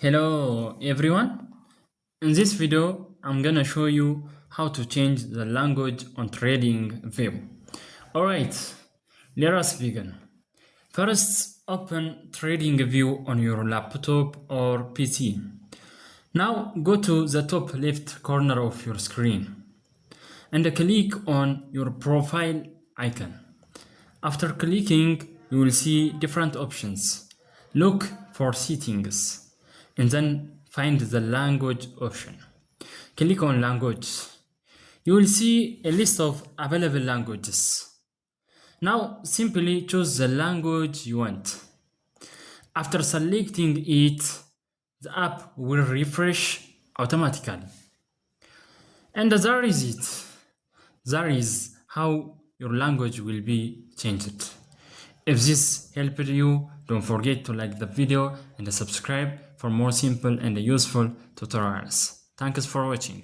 Hello everyone. In this video, I'm gonna show you how to change the language on Tradingview. Alright, let us begin. First, open Tradingview on your laptop or PC. Now go to the top left corner of your screen and click on your profile icon. After clicking, you will see different options. Look for settings and then find the language option. Click on language. You will see a list of available languages. Now simply choose the language you want. After selecting it, the app will refresh automatically. And there is it. That is how your language will be changed. If this helped you, don't forget to like the video and subscribe for more simple and useful tutorials. Thanks for watching.